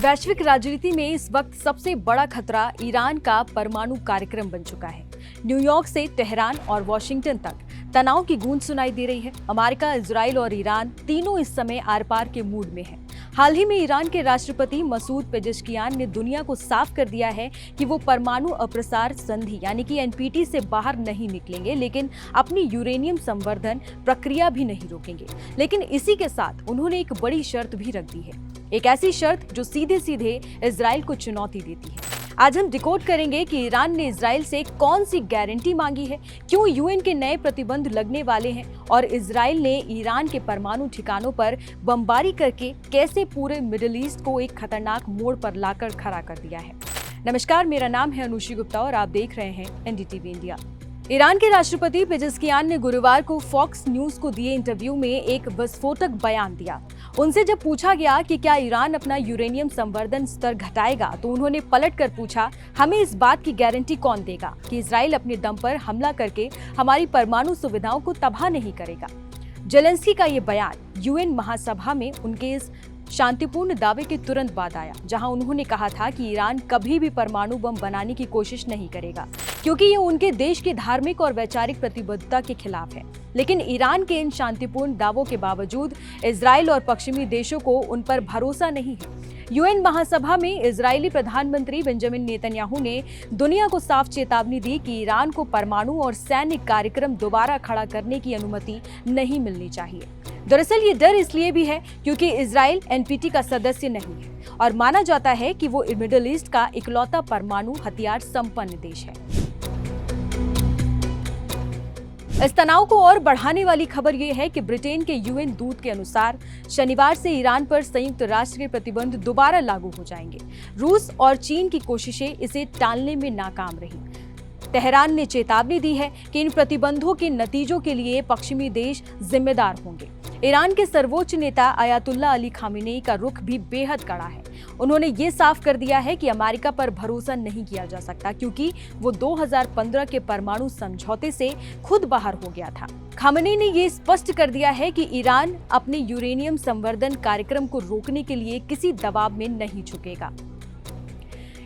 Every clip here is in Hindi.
वैश्विक राजनीति में इस वक्त सबसे बड़ा खतरा ईरान का परमाणु कार्यक्रम बन चुका है। न्यूयॉर्क से तेहरान और वॉशिंगटन तक तनाव की गूंज सुनाई दे रही है। अमेरिका, इजराइल और ईरान तीनों इस समय आर पार के मूड में हैं। हाल ही में ईरान के राष्ट्रपति मसूद पेजेश्कियान ने दुनिया को साफ कर दिया है कि वो परमाणु अप्रसार संधि यानी कि एनपीटी से बाहर नहीं निकलेंगे, लेकिन अपनी यूरेनियम संवर्धन प्रक्रिया भी नहीं रोकेंगे। लेकिन इसी के साथ उन्होंने एक बड़ी शर्त भी रख दी है, एक ऐसी शर्त जो सीधे सीधे इजराइल को चुनौती देती है। आज हम डिकोड करेंगे कि ईरान ने इजराइल से कौन सी गारंटी मांगी है, क्यों यूएन के नए प्रतिबंध लगने वाले हैं और इजराइल ने ईरान के परमाणु ठिकानों पर बमबारी करके कैसे पूरे मिडिल ईस्ट को एक खतरनाक मोड़ पर लाकर खड़ा कर दिया है। नमस्कार, मेरा नाम है अनुषी गुप्ता और आप देख रहे हैं एनडीटीवी इंडिया। ईरान के राष्ट्रपति पेजेश्कियान ने गुरुवार को फॉक्स न्यूज को दिए इंटरव्यू में एक विस्फोटक बयान दिया। उनसे जब पूछा गया कि क्या ईरान अपना यूरेनियम संवर्धन स्तर घटाएगा, तो उन्होंने पलटकर पूछा, हमें इस बात की गारंटी कौन देगा कि इजराइल अपने दम पर हमला करके हमारी परमाणु सुविधाओं को तबाह नहीं करेगा। जेलेंस्की का ये बयान यूएन महासभा में उनके इस शांतिपूर्ण दावे के तुरंत बाद आया, जहां उन्होंने कहा था कि ईरान कभी भी परमाणु बम बनाने की कोशिश नहीं करेगा, क्योंकि ये उनके देश की धार्मिक और वैचारिक प्रतिबद्धता के खिलाफ है। लेकिन ईरान के इन शांतिपूर्ण दावों के बावजूद इजराइल और पश्चिमी देशों को उन पर भरोसा नहीं है। यूएन महासभा में इजरायली प्रधानमंत्री बेंजामिन नेतन्याहू ने दुनिया को साफ चेतावनी दी कि ईरान को परमाणु और सैन्य कार्यक्रम दोबारा खड़ा करने की अनुमति नहीं मिलनी चाहिए। दरअसल ये डर इसलिए भी है क्योंकि इजराइल एनपीटी का सदस्य नहीं है और माना जाता है कि वो मिडिल ईस्ट का इकलौता परमाणु हथियार संपन्न देश है। इस तनाव को और बढ़ाने वाली खबर यह है कि ब्रिटेन के यूएन दूत के अनुसार शनिवार से ईरान पर संयुक्त राष्ट्र के प्रतिबंध दोबारा लागू हो जाएंगे। रूस और चीन की कोशिशें इसे टालने में नाकाम रहीं। तेहरान ने चेतावनी दी है कि इन प्रतिबंधों के नतीजों के लिए पश्चिमी देश जिम्मेदार होंगे। ईरान के सर्वोच्च नेता अयातुल्ला अली खामेनेई का रुख भी बेहद कड़ा है। उन्होंने ये साफ कर दिया है कि अमेरिका पर भरोसा नहीं किया जा सकता, क्योंकि वो 2015 के परमाणु समझौते से खुद बाहर हो गया था। खामेनेई ने ये स्पष्ट कर दिया है कि ईरान अपने यूरेनियम संवर्धन कार्यक्रम को रोकने के लिए किसी दबाव में नहीं झुकेगा।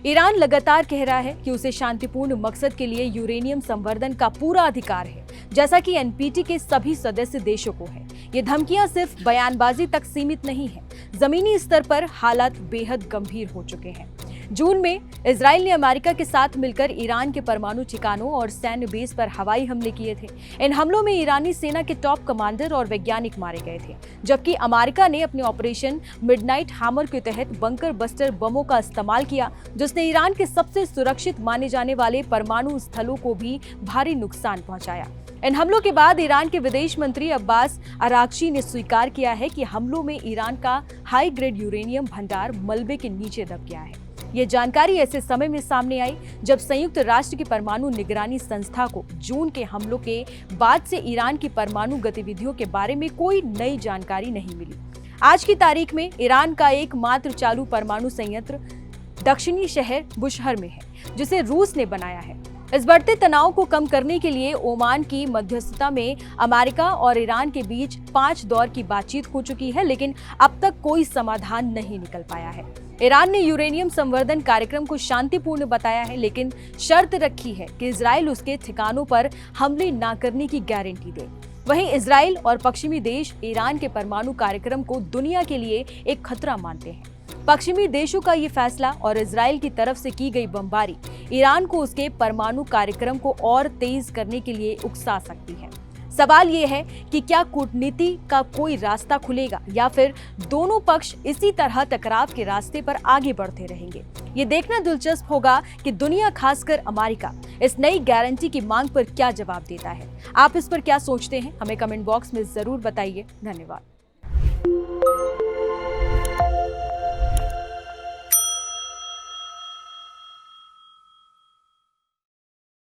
ईरान लगातार कह रहा है कि उसे शांतिपूर्ण मकसद के लिए यूरेनियम संवर्धन का पूरा अधिकार है, जैसा कि एनपीटी के सभी सदस्य देशों को है। ये धमकियां सिर्फ बयानबाजी तक सीमित नहीं है, जमीनी स्तर पर हालात बेहद गंभीर हो चुके हैं। जून में इजराइल ने अमेरिका के साथ मिलकर ईरान के परमाणु ठिकानों और सैन्य बेस पर हवाई हमले किए थे। इन हमलों में ईरानी सेना के टॉप कमांडर और वैज्ञानिक मारे गए थे, जबकि अमेरिका ने अपने ऑपरेशन मिडनाइट हैमर के तहत बंकर बस्टर बमों का इस्तेमाल किया, जिसने ईरान के सबसे सुरक्षित माने जाने वाले परमाणु स्थलों को भी भारी नुकसान पहुंचाया। इन हमलों के बाद ईरान के विदेश मंत्री अब्बास अरागची ने स्वीकार किया है कि हमलों में ईरान का हाई ग्रेड यूरेनियम भंडार मलबे के नीचे दब गया है। ये जानकारी ऐसे समय में सामने आई जब संयुक्त राष्ट्र की परमाणु निगरानी संस्था को जून के हमलों के बाद से ईरान की परमाणु गतिविधियों के बारे में कोई नई जानकारी नहीं मिली। आज की तारीख में ईरान का एकमात्र चालू परमाणु संयंत्र दक्षिणी शहर बुशहर में है, जिसे रूस ने बनाया है। इस बढ़ते तनाव को कम करने के लिए ओमान की मध्यस्थता में अमेरिका और ईरान के बीच 5 दौर की बातचीत हो चुकी है, लेकिन अब तक कोई समाधान नहीं निकल पाया है। ईरान ने यूरेनियम संवर्धन कार्यक्रम को शांतिपूर्ण बताया है, लेकिन शर्त रखी है कि इजराइल उसके ठिकानों पर हमले न करने की गारंटी दे। वहीं इजराइल और पश्चिमी देश ईरान के परमाणु कार्यक्रम को दुनिया के लिए एक खतरा मानते हैं। पश्चिमी देशों का ये फैसला और इजराइल की तरफ से की गई बमबारी ईरान को उसके परमाणु कार्यक्रम को और तेज करने के लिए उकसा सकती है। सवाल ये है कि क्या कूटनीति का कोई रास्ता खुलेगा या फिर दोनों पक्ष इसी तरह टकराव के रास्ते पर आगे बढ़ते रहेंगे। ये देखना दिलचस्प होगा कि दुनिया, खासकर अमेरिका, इस नई गारंटी की मांग पर क्या जवाब देता है। आप इस पर क्या सोचते हैं, हमें कमेंट बॉक्स में जरूर बताइए। धन्यवाद।